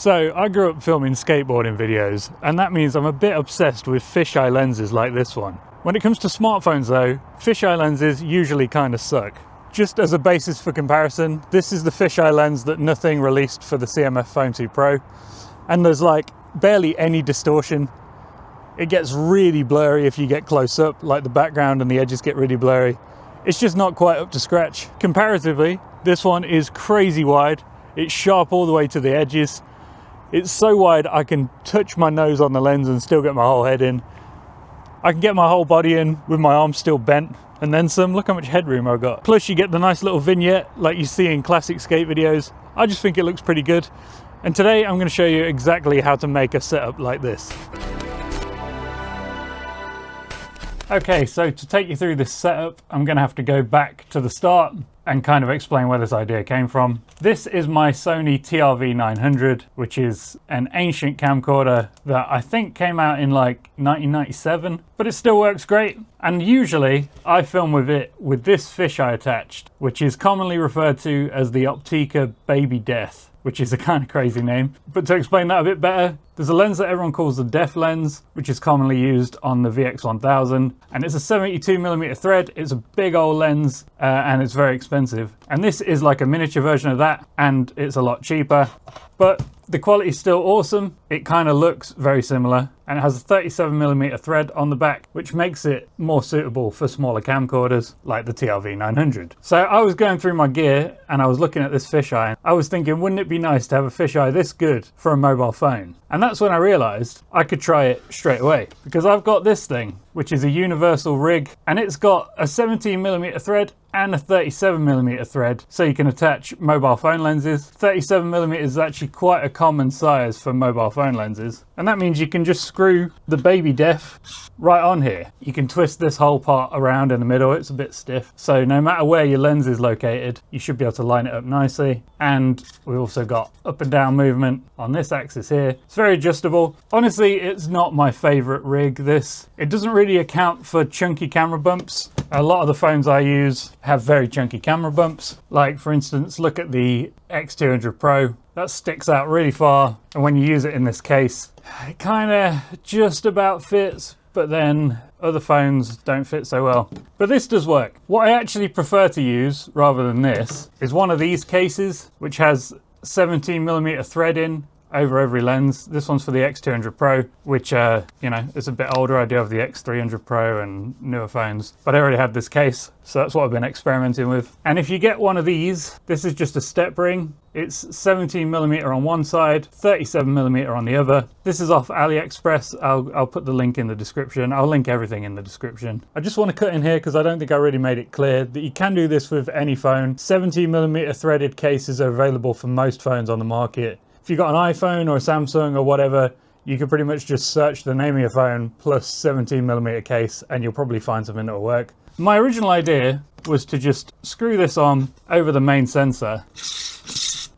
So I grew up filming skateboarding videos, and that means I'm a bit obsessed with fisheye lenses like this one. When it comes to smartphones though, fisheye lenses usually kind of suck. Just as a basis for comparison, this is the fisheye lens that Nothing released for the CMF Phone 2 Pro, and there's like barely any distortion. It gets really blurry if you get close up, like the background and the edges get really blurry. It's just not quite up to scratch. Comparatively, this one is crazy wide. It's sharp all the way to the edges. It's so wide I can touch my nose on the lens and still get my whole head in. I can get my whole body in with my arms still bent and then some. Look how much headroom I've got. Plus you get the nice little vignette like you see in classic skate videos. I just think it looks pretty good. And today I'm going to show you exactly how to make a setup like this. Okay, so to take you through this setup, I'm going to have to go back to the start and kind of explain where this idea came from. This is my Sony TRV-900, which is an ancient camcorder that I think came out in like 1997, but it still works great. And usually I film with it with this fisheye attached, which is commonly referred to as the Opteka Baby Death, which is a kind of crazy name. But to explain that a bit better, there's a lens that everyone calls the Death lens, which is commonly used on the VX1000, and it's a 72mm thread. It's a big old lens and it's very expensive. And this is like a miniature version of that, and it's a lot cheaper, but the quality is still awesome. It kind of looks very similar, and it has a 37mm thread on the back, which makes it more suitable for smaller camcorders like the TRV-900. So I was going through my gear and I was looking at this fisheye. I was thinking, wouldn't it be nice to have a fisheye this good for a mobile phone? And that's when I realized I could try it straight away, because I've got this thing, which is a universal rig, and it's got a 17mm thread and a 37mm thread, so you can attach mobile phone lenses. 37mm is actually quite a common size for mobile phone lenses, and that means you can just screw the Baby Death right on here. You can twist this whole part around in the middle. It's a bit stiff, so no matter where your lens is located, you should be able to line it up nicely. And we also got up and down movement on this axis here. It's very adjustable. Honestly, it's not my favorite rig, this. It doesn't really account for chunky camera bumps. A lot of the phones I use have very chunky camera bumps. Like for instance, look at the X200 Pro. That sticks out really far, and when you use it in this case, it kind of just about fits, but then other phones don't fit so well. But this does work. What I actually prefer to use, rather than this, is one of these cases, which has 17mm thread in over every lens. This one's for the X200 Pro, which, you know, is a bit older. I do have the X300 Pro and newer phones, but I already had this case, so that's what I've been experimenting with. And if you get one of these, this is just a step ring. It's 17mm on one side, 37mm on the other. This is off AliExpress. I'll put the link in the description. I'll link everything in the description. I just want to cut in here because I don't think I really made it clear that you can do this with any phone. 17mm threaded cases are available for most phones on the market. If you've got an iPhone or a Samsung or whatever, you can pretty much just search the name of your phone plus 17mm case and you'll probably find something that'll work. My original idea was to just screw this on over the main sensor,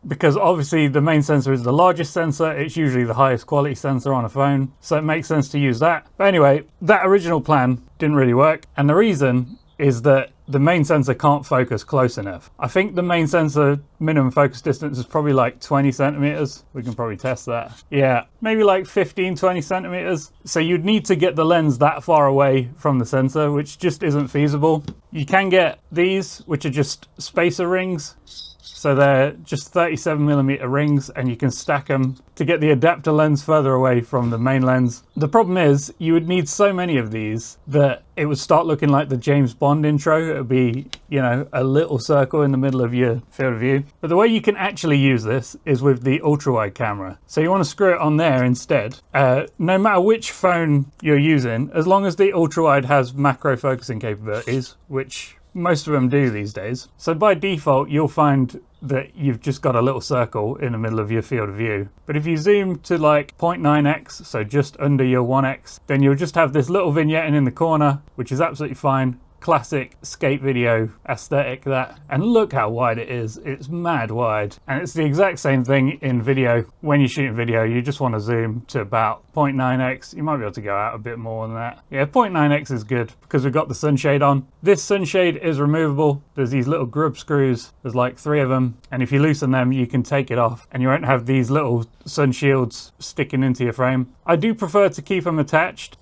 because obviously the main sensor is the largest sensor. It's usually the highest quality sensor on a phone, so it makes sense to use that. But anyway, that original plan didn't really work, and the reason is that the main sensor can't focus close enough. I think the main sensor minimum focus distance is probably like 20 centimeters. We can probably test that. Yeah, maybe like 15-20 centimeters. So you'd need to get the lens that far away from the sensor, which just isn't feasible. You can get these, which are just spacer rings. So they're just 37mm rings, and you can stack them to get the adapter lens further away from the main lens. The problem is you would need so many of these that it would start looking like the James Bond intro. It would be, you know, a little circle in the middle of your field of view. But the way you can actually use this is with the ultrawide camera. So you want to screw it on there instead. No matter which phone you're using, as long as the ultrawide has macro focusing capabilities, which most of them do these days. So by default, you'll find that you've just got a little circle in the middle of your field of view. But if you zoom to like 0.9x, so just under your 1x, then you'll just have this little vignette in the corner, which is absolutely fine. classic skate video aesthetic, that. And look how wide it is. It's mad wide. And it's the exact same thing in video. When you're shooting video, you just want to zoom to about 0.9x. You might be able to go out a bit more than that. Yeah, 0.9x is good because we've got the sunshade on. This sunshade is removable. There's these little grub screws. There's like 3 of them. And if you loosen them, you can take it off and you won't have these little sun shields sticking into your frame. I do prefer to keep them attached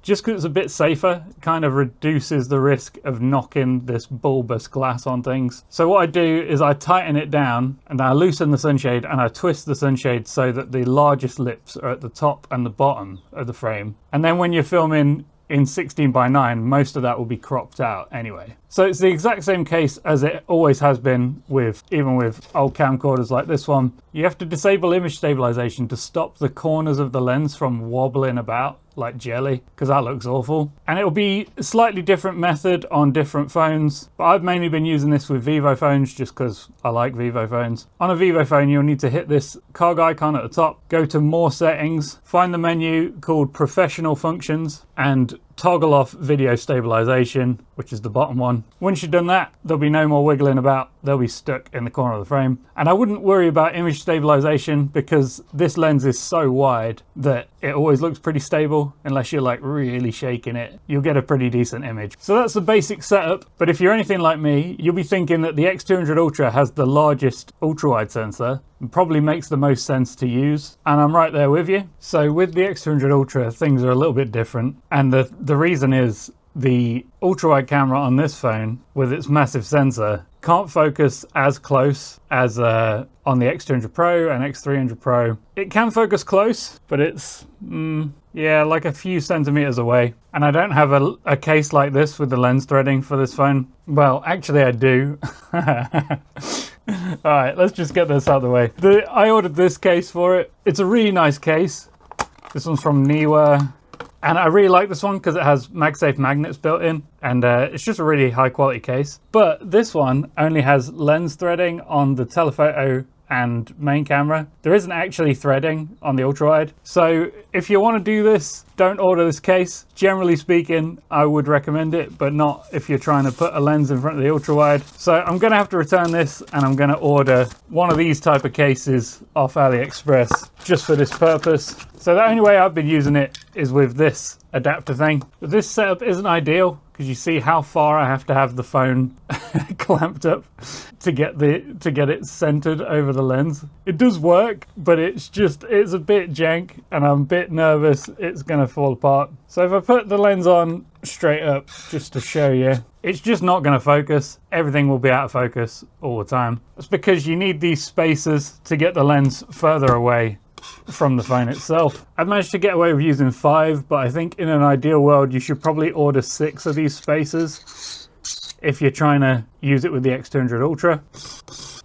just because it's a bit safer. It kind of reduces the risk of knocking this bulbous glass on things. So what I do is I tighten it down and I loosen the sunshade and I twist the sunshade so that the largest lips are at the top and the bottom of the frame. And then when you're filming in 16:9, most of that will be cropped out anyway. So it's the exact same case as it always has been with, even with old camcorders like this one. You have to disable image stabilization to stop the corners of the lens from wobbling about like jelly, because that looks awful. And it'll be a slightly different method on different phones, but I've mainly been using this with Vivo phones just because I like Vivo phones. On a Vivo phone, you'll need to hit this cog icon at the top, go to more settings, find the menu called professional functions, and toggle off video stabilization, which is the bottom one. Once you've done that, there'll be no more wiggling about. They'll be stuck in the corner of the frame. And I wouldn't worry about image stabilization because this lens is so wide that it always looks pretty stable. Unless you're like really shaking it, you'll get a pretty decent image. So that's the basic setup. But if you're anything like me, you'll be thinking that the X200 Ultra has the largest ultrawide sensor and probably makes the most sense to use. And I'm right there with you. So with the X200 Ultra, things are a little bit different. And the reason is the ultrawide camera on this phone with its massive sensor can't focus as close as on the X200 Pro and X300 Pro. It can focus close, but it's yeah, like a few centimeters away. And I don't have a case like this with the lens threading for this phone. Well, actually I do. All right, let's just get this out of the way. I ordered this case for it. It's a really nice case. This one's from Niwa. And I really like this one because it has MagSafe magnets built in, and it's just a really high quality case. But this one only has lens threading on the telephoto and main camera. There isn't actually threading on the ultrawide. So if you want to do this, don't order this case. Generally speaking, I would recommend it, but not if you're trying to put a lens in front of the ultrawide. So I'm going to have to return this, and I'm going to order one of these type of cases off AliExpress just for this purpose. So the only way I've been using it is with this adapter thing. But this setup isn't ideal because you see how far I have to have the phone clamped up to get it centered over the lens. It does work, but it's a bit jank, and I'm a bit nervous it's gonna fall apart. So if I put the lens on straight up just to show you, it's just not gonna focus. Everything will be out of focus all the time. It's because you need these spacers to get the lens further away from the phone itself. I've managed to get away with using 5, but I think in an ideal world you should probably order 6 of these spacers if you're trying to use it with the X200 Ultra.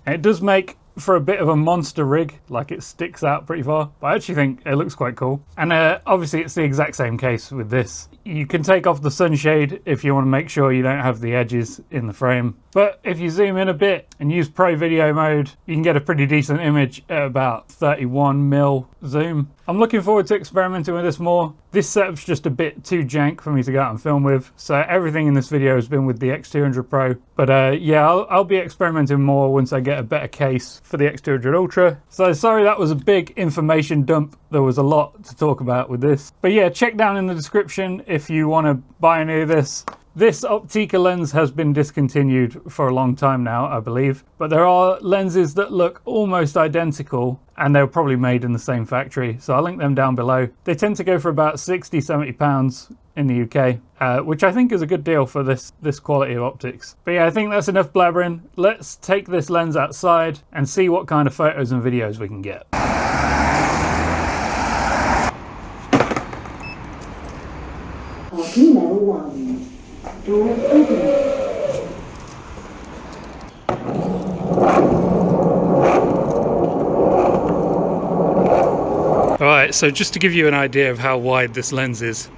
And it does make for a bit of a monster rig, like it sticks out pretty far, but I actually think it looks quite cool. And obviously it's the exact same case with this. You can take off the sunshade if you want to make sure you don't have the edges in the frame. But if you zoom in a bit and use Pro Video mode, you can get a pretty decent image at about 31mm zoom. I'm looking forward to experimenting with this more. This setup's just a bit too jank for me to go out and film with, so everything in this video has been with the X200 Pro. But yeah, I'll be experimenting more once I get a better case for the X200 Ultra. So sorry that was a big information dump. There was a lot to talk about with this. But yeah, check down in the description if you want to buy any of this. This Opteka lens has been discontinued for a long time now, I believe, but there are lenses that look almost identical and they're probably made in the same factory, so I'll link them down below. They tend to go for about £60–70 in the UK, which I think is a good deal for this quality of optics. But yeah, I think that's enough blabbering. Let's take this lens outside and see what kind of photos and videos we can get. Parking level 1. Doors open. Alright, so just to give you an idea of how wide this lens is,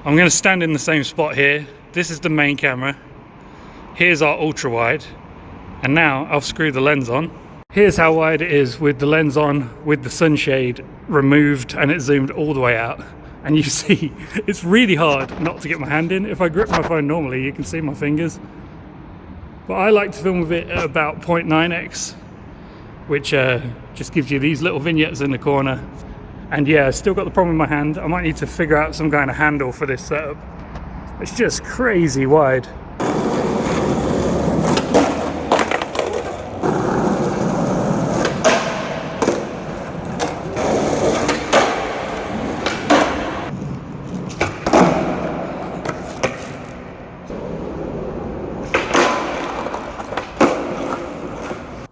I'm going to stand in the same spot here. This is the main camera. Here's our ultra wide. And now I'll screw the lens on. Here's how wide it is with the lens on, with the sunshade removed, and it zoomed all the way out. And you see, it's really hard not to get my hand in. If I grip my phone normally, you can see my fingers. But I like to film with it at about 0.9x, which just gives you these little vignettes in the corner. And yeah, I've still got the problem with my hand. I might need to figure out some kind of handle for this setup. It's just crazy wide.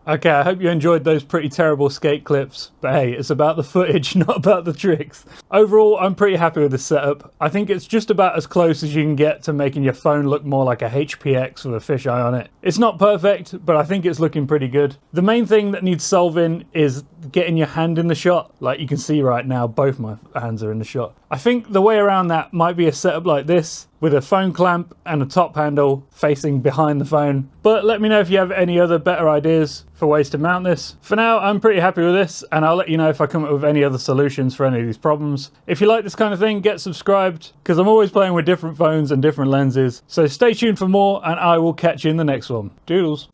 Okay, I hope you enjoyed those pretty terrible skate clips, but hey, it's about the footage, not about the tricks. Overall, I'm pretty happy with this setup. I think it's just about as close as you can get to making your phone look more like a HPX with a fisheye on it. It's not perfect, but I think it's looking pretty good. The main thing that needs solving is getting your hand in the shot. Like you can see right now, both my hands are in the shot. I think the way around that might be a setup like this, with a phone clamp and a top handle facing behind the phone. But let me know if you have any other better ideas for ways to mount this. For now, I'm pretty happy with this, and I'll let you know if I come up with any other solutions for any of these problems. If you like this kind of thing, get subscribed, because I'm always playing with different phones and different lenses. So stay tuned for more, and I will catch you in the next one. Doodles.